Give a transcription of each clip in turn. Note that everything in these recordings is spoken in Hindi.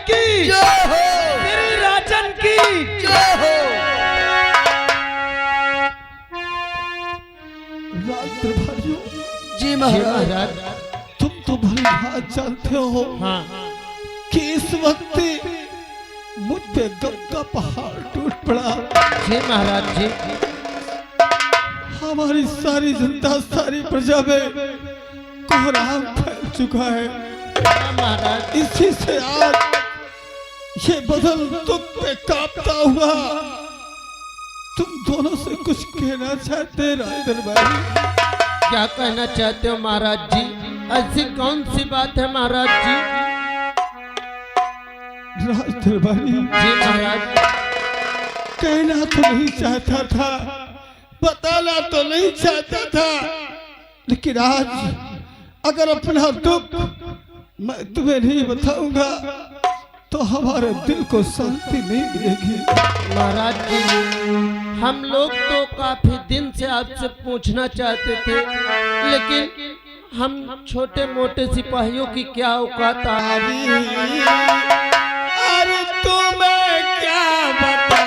की जय हो, श्री राजन की जय हो। राज दरबारियों, जी महाराज। तुम तो भली बात जानते हो हाँ कि इस वक्त मुझ पे गम का पहाड़ टूट पड़ा। जी महाराज जी। हमारी सारी जनता, सारी प्रजा में कोहराम फैल चुका है। हाँ महाराज। इसी से आज ये बदल दुख पे कांपता हुआ तुम दोनों से कुछ कहना चाहते राज दरबारी? क्या कहना चाहते हो महाराज जी? ऐसी कौन सी बात है महाराज जी? राज दरबारी जी महाराज। कहना तो नहीं चाहता था, बताना तो नहीं चाहता था, लेकिन आज अगर अपना दुख मैं तुम्हें नहीं बताऊंगा तो हमारे दिल को शांति नहीं मिलेगी। महाराज जी, हम लोग तो काफी दिन से आपसे पूछना चाहते थे, लेकिन हम छोटे मोटे सिपाहियों की क्या औकात आ रही है। अरे तुम्हें क्या बता,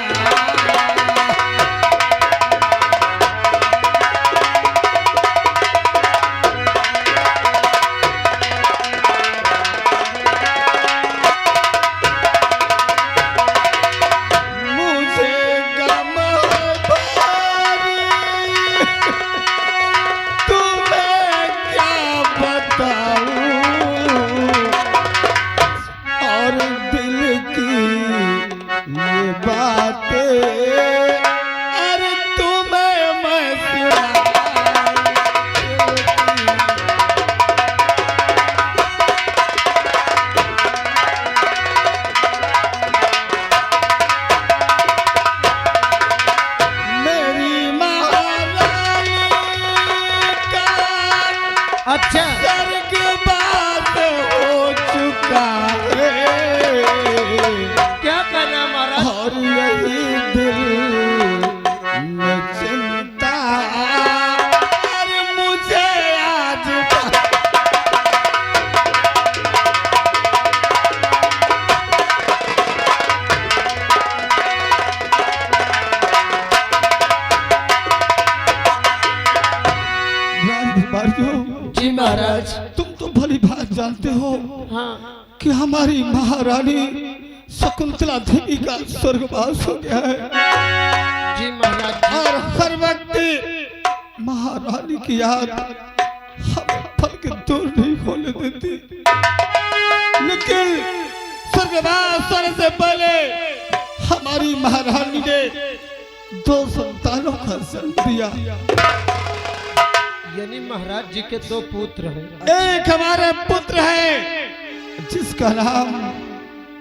अच्छा स्वर्गवास हो चुका है। क्या कहना महाराज? और यही दिल में चिंता और मुझे आज जी महाराज। तुम तो भली बात जानते हो हाँ कि हमारी महारानी शकुंतला देवी का स्वर्गवास हो गया है जी महाराज जी। और हर वक्त महारानी की याद हमें पल के दूर नहीं खोले देती। लेकिन स्वर्गवास होने से पहले हमारी महारानी ने 2 संतानों का जन्म दिया। यानी महाराज जी के 2 पुत्र हैं। एक हमारे पुत्र है जिसका नाम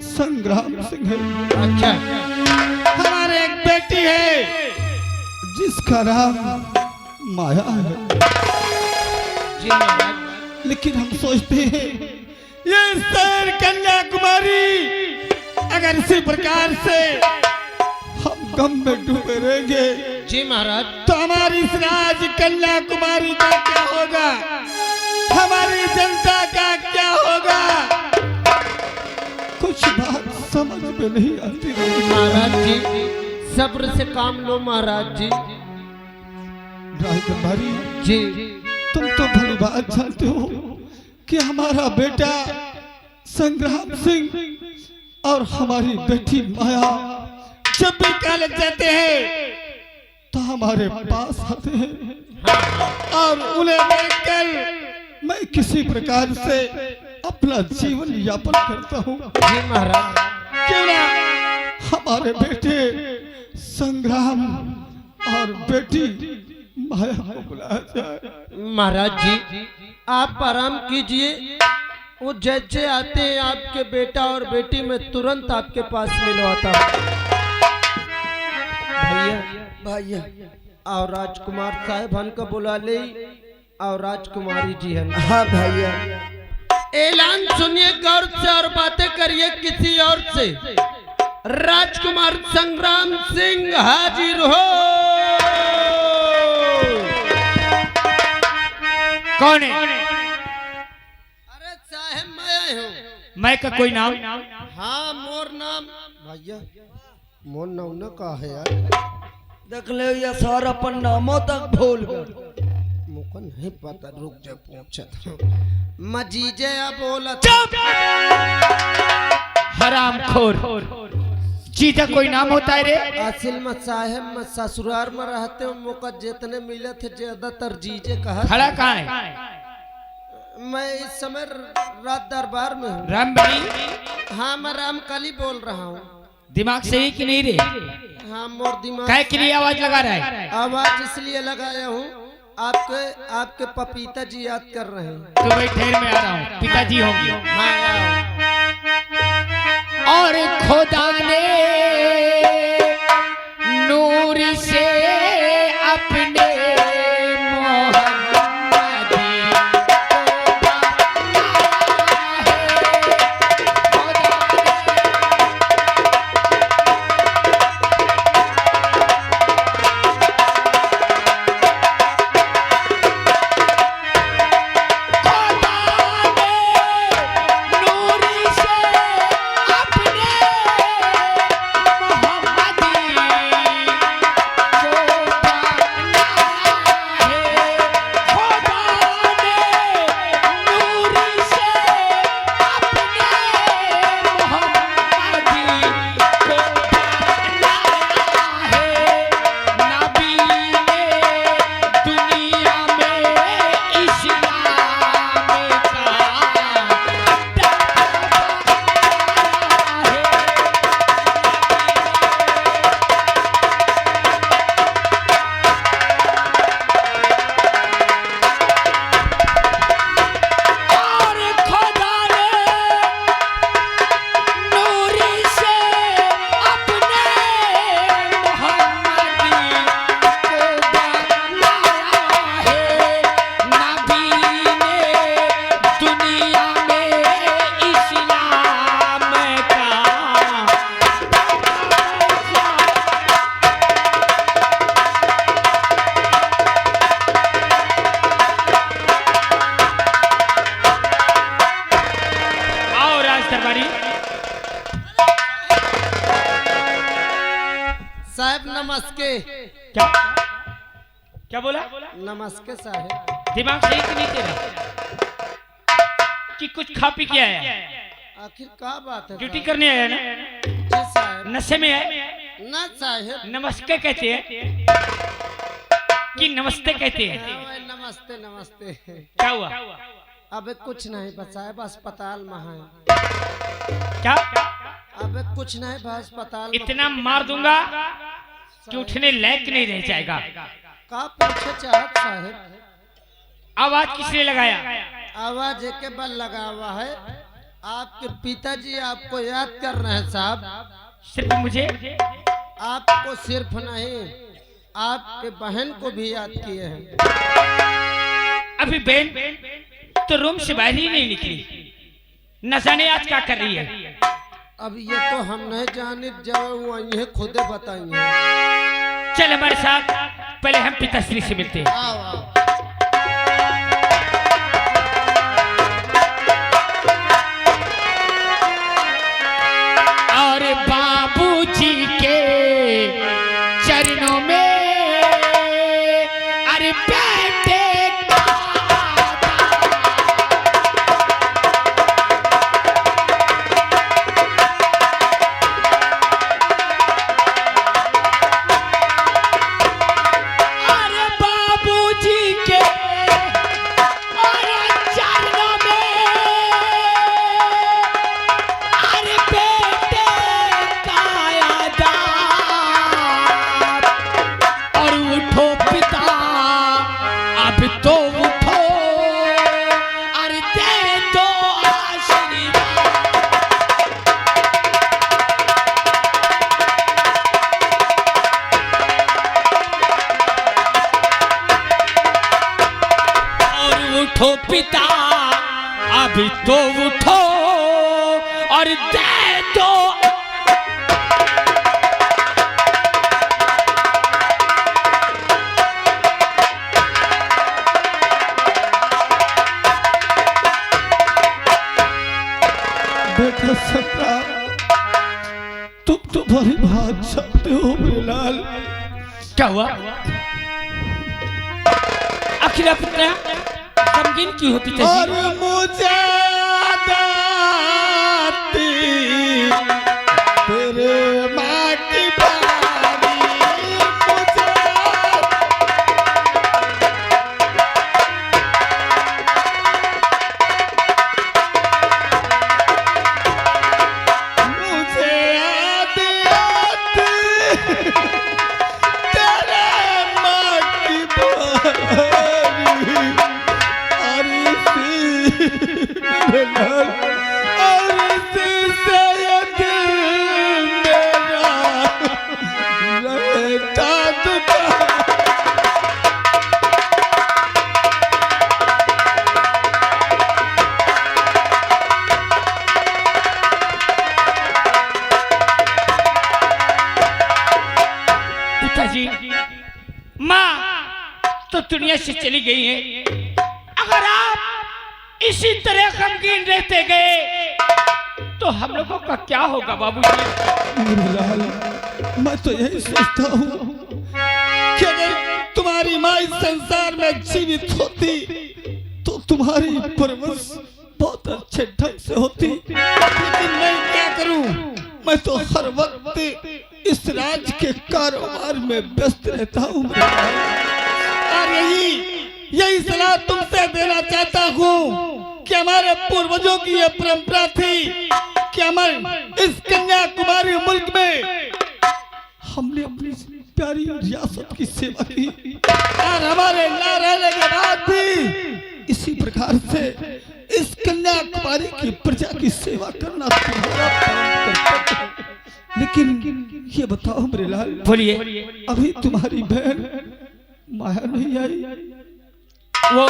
संग्राम सिंह है। अच्छा। हमारे एक बेटी है जिसका नाम माया है। जी महाराज। लेकिन हम सोचते हैं ये शहर कन्याकुमारी अगर इसी प्रकार से हम गम में डूबे रहेंगे जी महाराज। तो हमारी इस राज कन्याकुमारी का क्या होगा, हमारी जनता का क्या होगा, कुछ बात समझ में नहीं आती। महाराज जी सब्र से काम लो महाराज जी। राजकुमारी जी तुम तो भली बात जानते हो कि हमारा बेटा संग्राम सिंह और हमारी बेटी माया जब भी कॉलेज जाते हैं तो हमारे पास आते हैं और उन्हें देखकर मैं किसी प्रकार से अपना जीवन यापन करता हूँ। जी महाराज। क्यों ना हमारे बेटे संग्राम और बेटी माया को बुलाया जाए। महाराज जी आप आराम कीजिए, वो जैसे आते हैं आपके बेटा और बेटी में तुरंत आपके पास मिलवाता हूँ। भैया भैया और राजकुमार साहब का बुला ले और राजकुमारी जी हन। हाँ भैया। ऐलान सुनिए गौर से और बातें करिए किसी और से। राजकुमार संग्राम सिंह हाजिर हो। कौन है? अरे साहब मैं हूँ। मैं का कोई नाम? हाँ मोर नाम भैया, मोर नाम न का है यार, देख ले ये सारा अपन नामों तक भूल गए। मुझको नहीं पता, रुक जा पूछत मजीजे बोला हरामखोर, जीजा कोई नाम होता है रे? असल में साहेब में ससुराल में रहते हो, मौका जितने मिले थे ज्यादातर जीजे कहा। खड़ा कहाँ है? मैं इस समय रात दरबार में हूँ। रामबली? हाँ मैं रामकली बोल रहा हूँ। दिमाग सही कि नहीं रे? हाँ मोर दिमाग काय के लिए आवाज लगा रहा है? आवाज इसलिए लगाया हूँ, आपके आपके पपीता जी याद कर रहे हैं। तो भाई ठहर में आ रहा हूँ, पिताजी होंगे। हाँ और खुदा ने नूर से अपने साहब नमस्ते। क्या क्या बोला? नमस्ते साहब। दिमाग सही कि नहीं तेरा कि कुछ खा पी के आया? आखिर क्या बात है? ड्यूटी करने आया ना? जी साहब। नशे में है ना साहब। नमस्ते कहते हैं कि नमस्ते कहते हैं? नमस्ते नमस्ते। क्या हुआ? अबे कुछ नहीं साहब, अस्पताल में है। क्या? अबे कुछ नहीं बस अस्पताल। इतना मार दूंगा कि उठने लायक नहीं रह जाएगा। का पूछे चाहत साहब? आवाज किसने लगाया? आवाज एक बल लगा हुआ है, आपके पिताजी आपको याद कर रहे हैं साहब। सिर्फ मुझे? आपको सिर्फ नहीं, आपके बहन को भी याद किए हैं। अभी बहन तो रूम से बाहर ही नहीं निकली, न जाने आज क्या कर रही है। अब ये तो हम नहीं जाने, जब वही खुदे बताएंगे। चल हमारे साथ, पहले हम पिताश्री से मिलते हैं। आओ आओ। और बाबूजी के चरणों में अरे बेटे उठो पिता, अभी तो उठो और दे दो। बेटा, तुम तो बड़ी बात चाहते हो मेरे लाल। क्या हुआ? आखिर आप इतना गमगीन क्यों हो पिताजी? और मुझे आती तेरे माँ की बारी, मुझे आती तेरे माँ की बारी, और इसी से ये दिल मेरा रहता दुखा। पिताजी, माँ तो दुनिया से चली गई है। अगर आप इसी तरह गमगीन रहते गए तो हम लोगों का क्या होगा बाबूजी? मेरे लाल, मैं तो यही सोचता हूँ कि अगर तुम्हारी माँ इस संसार में जीवित होती तो तुम्हारी परवरिश बहुत अच्छे ढंग से होती। लेकिन मैं क्या करूँ, मैं तो हर वक्त इस राज के कारोबार में व्यस्त रहता हूँ। और यही सलाह तुमसे देना चाहता हूँ कि हमारे पूर्वजों की यह परंपरा थी कि हमारे इस कन्याकुमारी मुल्क में हमने अपनी प्यारी रियासत की सेवा की, और हमारे ना रहने के बाद भी इसी प्रकार से इस कन्याकुमारी की प्रजा की सेवा करना तुम्हारा परम कर्तव्य है। लेकिन ये बताओ मेरे लाल, बोलिए। अभी तुम्हारी बहन माया नहीं आई? वो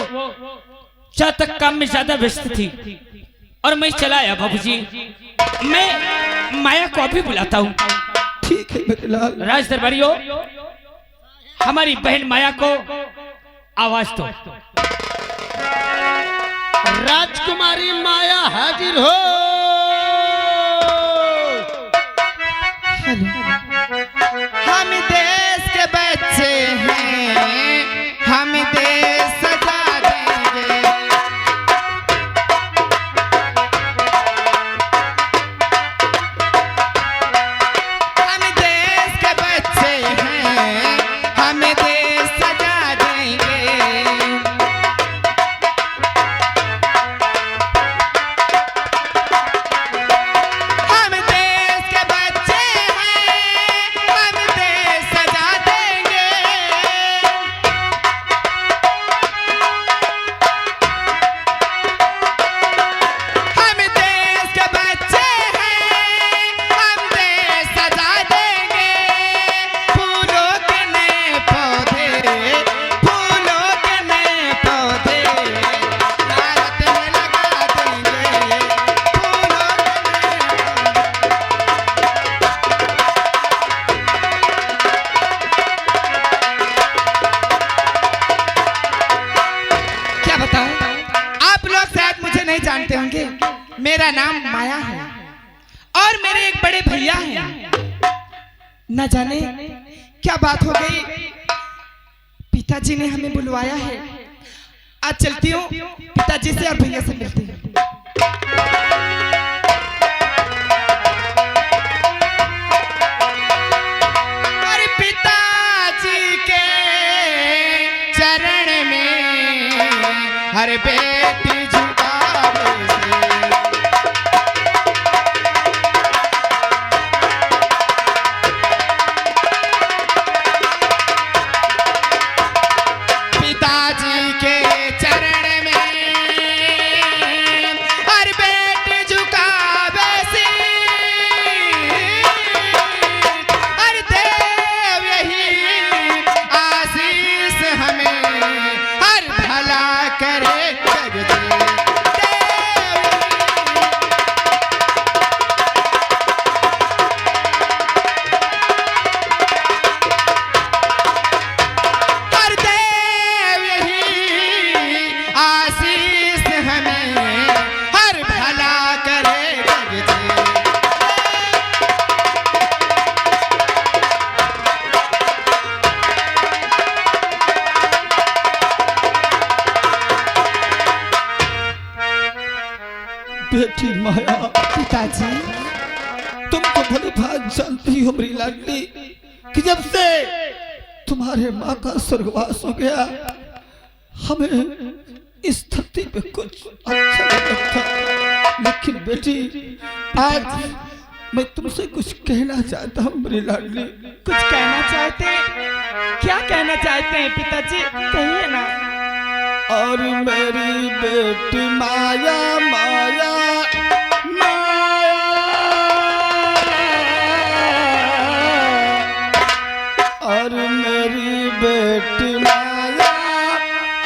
जहाँ तक काम में ज्यादा व्यस्त थी और मैं चला आया बाबूजी। मैं माया को अभी बुलाता हूँ। ठीक है मेरे लाल। राज दरबारियों, हमारी बहन माया को आवाज दो। राजकुमारी माया हाजिर हो। हम देश के बच्चे हैं, हम देश सजा देंगे। हम देश के बच्चे हैं, हम देश सजा देंगे। हम देश के बच्चे हैं, हम देश सजा देंगे। हम देश के बच्चे हैं, हम देश सजा देंगे। फूलों के नए पौधे, फूलों के नए पौधे भारत में लगा देंगे। फूलों के नए क्या बताऊं, आप लोग शायद मुझे नहीं जानते होंगे। मेरा नाम माया है और मेरे एक बड़े भैया हैं। न जाने क्या बात हो गई, पिताजी ने हमें बुलवाया है। आज चलती हूँ, पिताजी से और भैया से मिलती हूँ। अरे पिताजी के चरण में हर बेटी झुकावे से। पिताजी के चरण में हर बेटी झुकावे से। हर देव यही आशीष हमें हर भला करे जग दे। तो भली भात जानती हो मेरी लाडली कि जब से तुम्हारे माँ का स्वर्गवास हो गया हमें इस धरती पे कुछ अच्छा नहीं लगता। लेकिन बेटी आज मैं तुमसे कुछ कहना चाहता हूँ मेरी लाडली। कुछ कहना चाहते हैं? क्या कहना चाहते हैं पिताजी, कहिए ना। और मेरी बेटी माया माया माया, और मेरी बेटी माया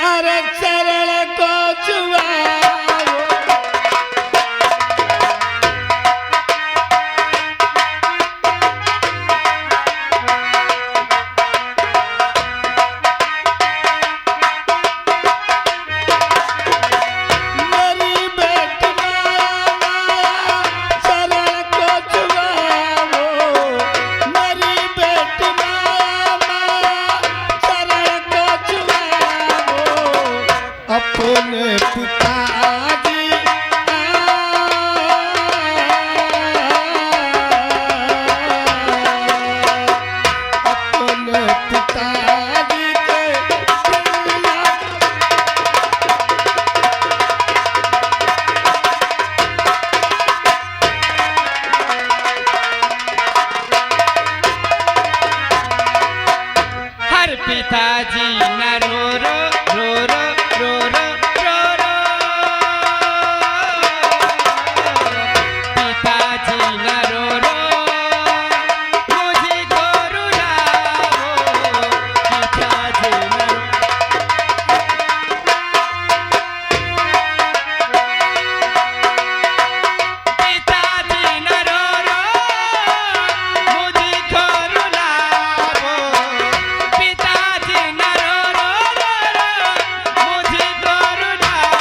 अरे चरण को छुआओ। अपने पिताजी अपने पिताजी के हर पिताजी न रो रो रो रो रो रो रो रो, पिताजी न रो रो मुझे को रुलाओ, पिताजी न रो। पिताजी न रो रो मुझे को रुलाओ, पिताजी न रो रो रो रो मुझे को रुलाओ।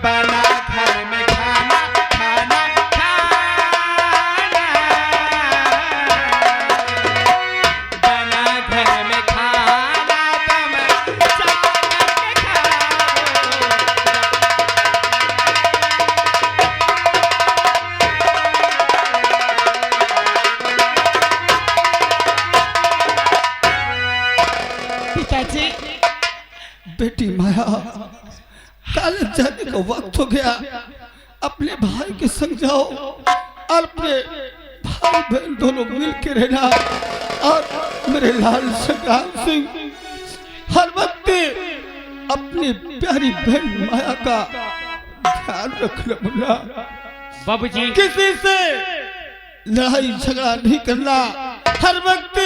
बना घर में खाना खाना खाना, बना घर में खाना तुम जाकर के खाओ। पिताजी बेटी माया कॉलेज जाने का वक्त हो गया। अपने भाई के संग जाओ और अपने भाई बहन दोनों मिल के रहना। और मेरे लाल संग्राम सिंह हर वक्त अपनी प्यारी बहन माया का ध्यान रखना मुन्ना। बाबूजी किसी से लड़ाई झगड़ा नहीं करना। हर वक्त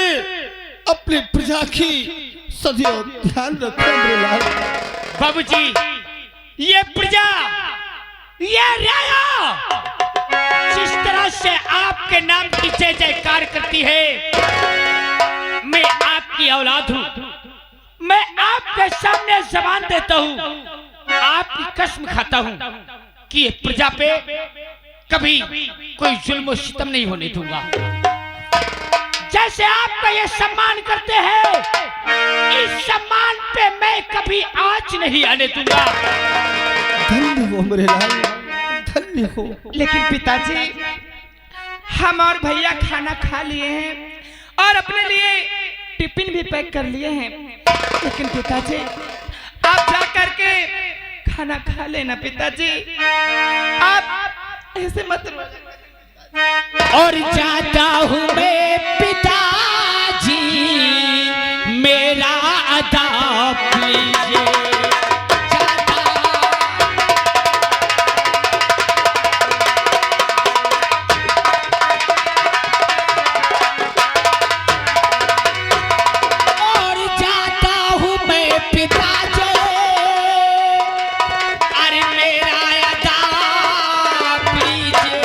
अपनी प्रजा की सदैव ध्यान रखना मेरे लाल। बाबूजी ये प्रजा, ये राया जिस तरह से आपके नाम की जय जयकार करती है, मैं आपकी औलाद हूँ, मैं आपके सामने जबान देता हूँ, आपकी कसम खाता हूँ कि ये प्रजा पे कभी कोई जुल्म और सितम नहीं होने दूंगा। जैसे आपका ये सम्मान करते हैं, इस सम्मान पे मैं कभी आँच नहीं आने दूंगा। धन्य हो मेरे लाल, धन्य हो। लेकिन पिताजी हम और भैया खाना खा लिए हैं और अपने लिए टिफिन भी पैक कर लिए हैं। लेकिन पिताजी आप जा करके खाना खा लेना। पिताजी आप ऐसे मत रो। और जाता हूँ मैं पिताजी, मेरा अदा लीजिए। और जाता हूँ मैं पिताजी, अरे मेरा अदा लीजिए।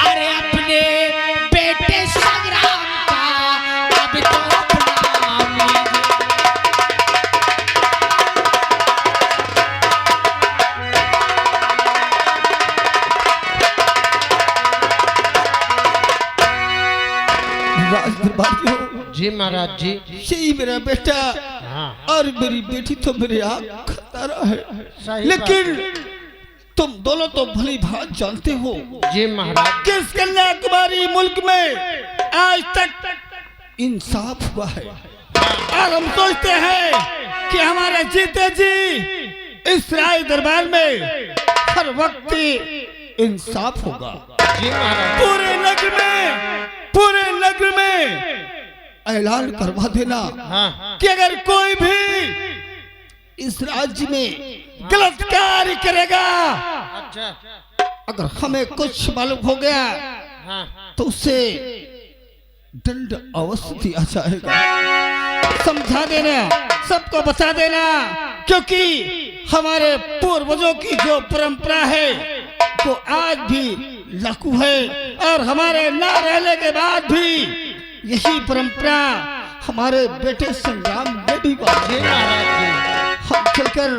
अरे अपने बेटे संग्राम का अब तो प्रणाम लीजिए। राज दरबारियों, जी महाराज जी। यही मेरा बेटा हाँ और मेरी बेटी तो मेरे आँख खतरा है। सही लेकिन तुम दोनों तो भली भांति जानते हो जी महाराज। कि इस कन्याकुमारी मुल्क में आज तक इंसाफ हुआ है और हम सोचते हैं कि हमारे जीते जी इस राय दरबार में हर वक्त इंसाफ होगा। जी महाराज। पूरे नगर में ऐलान करवा देना हाँ। कि अगर कोई भी इस राज्य में गलत कार्य करेगा, अच्छा। अगर हमें कुछ मालूम हो गया हाँ। तो उसे दंड अवश्य दिया जाएगा। समझा देना, सबको बता देना, क्योंकि हमारे पूर्वजों की जो परंपरा है वो आज भी लागू है और हमारे ना रहने के बाद भी यही परंपरा हमारे बेटे संग्राम में भी जी महाराज जी। हम चलकर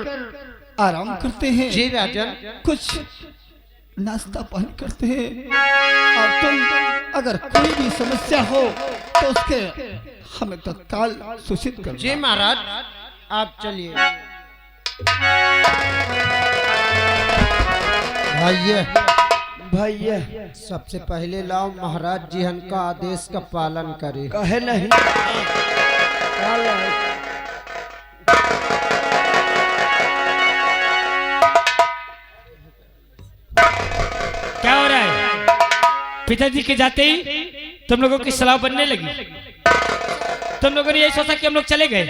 आराम करते हैं। जी राजन। कुछ नाश्ता पानी करते हैं और तुम अगर कोई भी समस्या हो तो उसके हमें तत्काल सूचित कर। जी महाराज आप चलिए। भैया सबसे पहले लाओ महाराज जी का आदेश का पालन करे। कहे नहीं क्या हो रहा है? पिताजी के जाते ही तुम लोगों की सलाह बनने लगी। तुम लोगों ने यही सोचा कि हम लोग चले गए।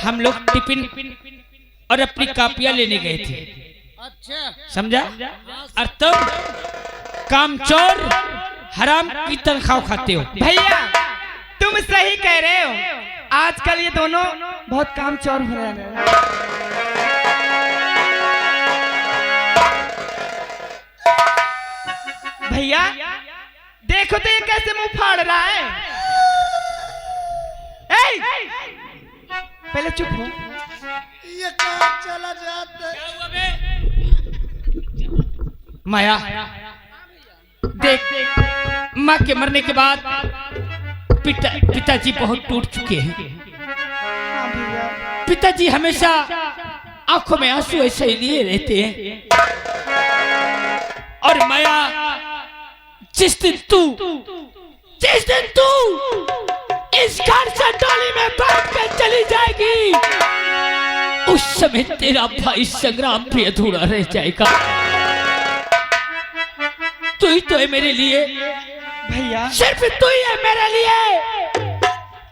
हम लोग टिफिन और अपनी कापियां लेने गए थे। अच्छा। समझा? और तुम कामचोर हराम की तनख्वाह खाते हो। भैया तुम सही कह रहे हो, आजकल ये दोनों बहुत कामचोर हो रहे हैं। भैया देखो तो ये कैसे मुंह फाड़ रहा है। पहले चुप हो। ये कहाँ चला जाता है? माया देख, माँ के मरने के बाद पिताजी बहुत टूट चुके हैं। पिताजी हमेशा आंखों में आंसू ऐसे ही लिए रहते हैं। और माया जिस दिन तू इस घर से डोली में बैठ कर चली जाएगी, उस समय तेरा भाई संग्राम भी अधूरा रह जाएगा। तू ही तो है मेरे लिए भैया, सिर्फ तू ही है मेरे लिए,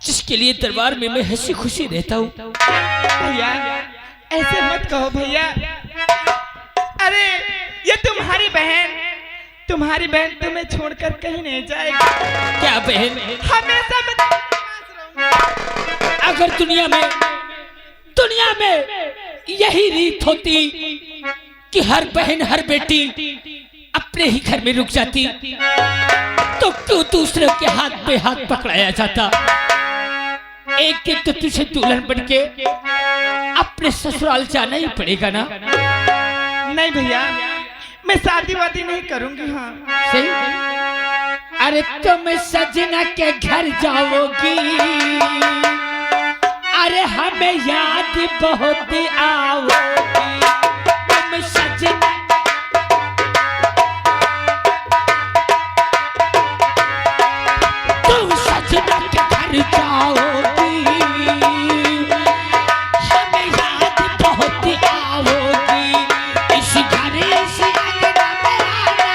जिसके लिए दरबार में मैं हंसी खुशी रहता हूँ। भैया ऐसे मत कहो भैया। अरे ये तुम्हारी बहन तुम्हें छोड़कर कहीं नहीं जाएगी। क्या बहन? हमेशा मैं अगर दुनिया में यही रीत होती कि हर बहन हर बेटी अपने ही घर में रुक जाती, तो क्यों दूसरे के हाथ पे हाथ पकड़ाया जाता? एक दिन तो तुझे दुल्हन बनके अपने ससुराल जाना ही पड़ेगा ना। नहीं भैया, मैं शादी वादी नहीं करूंगी। हाँ सही। अरे तुम सजना के घर जाओगी, अरे हमें याद बहुत आओगी। तुम सजना के घर जाओगी, हमें याद बहुत आओगी। इस घर इस अंगना में आना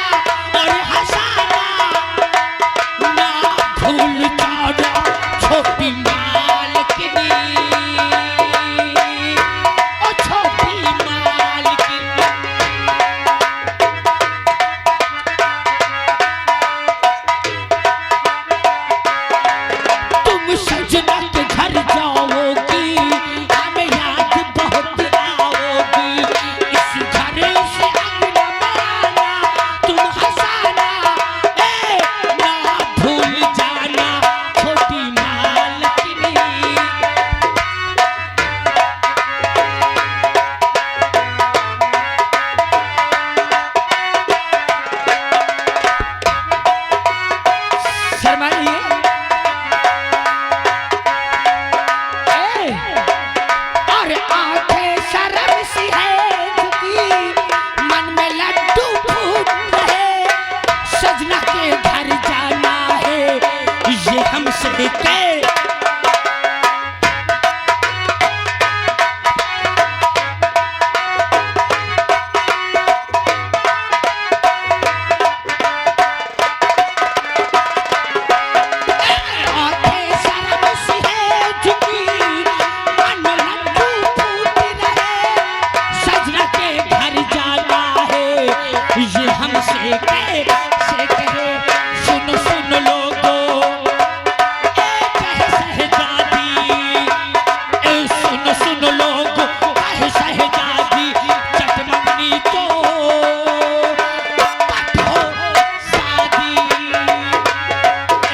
और हंसाना ना भूल जाना, छोटी मालकिनी, ओ छोटी मालकिनी। ये कैसे कहे सुनो सुनो लोगो ए कहे शहजादी ए सुनो सुनो लोगो कहे शहजादी चटमंगनी तो पठो शादी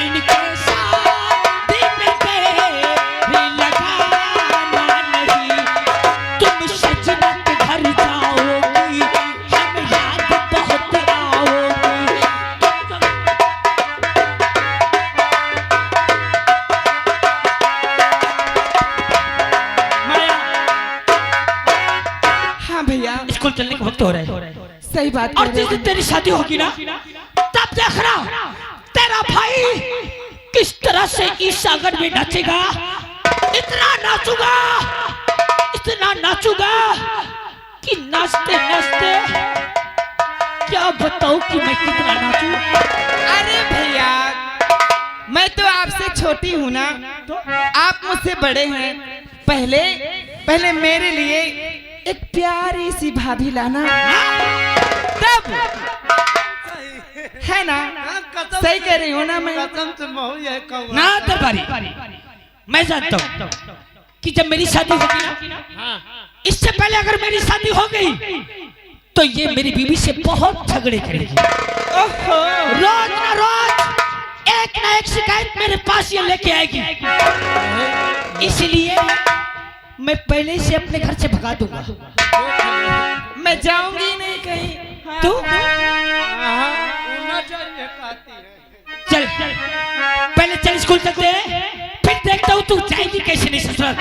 इनके शादी में देरी लगाना नहीं तुम सजना के घर जाओगी हम याद बहुत आओगी माया हाँ भैया स्कूल चलने का वक्त हो रहा है सही बात और कर जिस रहे दिन तेरी शादी होगी ना तब देखना तेरा भाई किस तरह से इस सागर में नाचेगा इतना नाचूगा कि नाचते नाचते क्या बताऊं कि मैं कितना नाचूं। अरे भैया मैं तो आपसे छोटी हूँ ना आप मुझसे बड़े हैं पहले मेरे लिए एक प्यारी सी भाभी लाना तब है ना सही कह रही हूँ ना मैं कसम से महू यह कहूँ ना दरबारी मैं जानता हूँ कि जब मेरी शादी होगी ना इससे पहले अगर मेरी शादी हो गई तो ये मेरी बीवी से बहुत झगड़े करेगी। ओहो रोज ना एक शिकायत मेरे पास ये लेके आएगी इसलिए मैं पहले से अपने घर से भगा दूंगा। मैं जाऊंगी नहीं कहीं तू उड़ना चाहिए कहती है चल पहले चल स्कूल चलते हैं फिर देखता हूँ तू जाएगी कैसे नहीं ससुराल।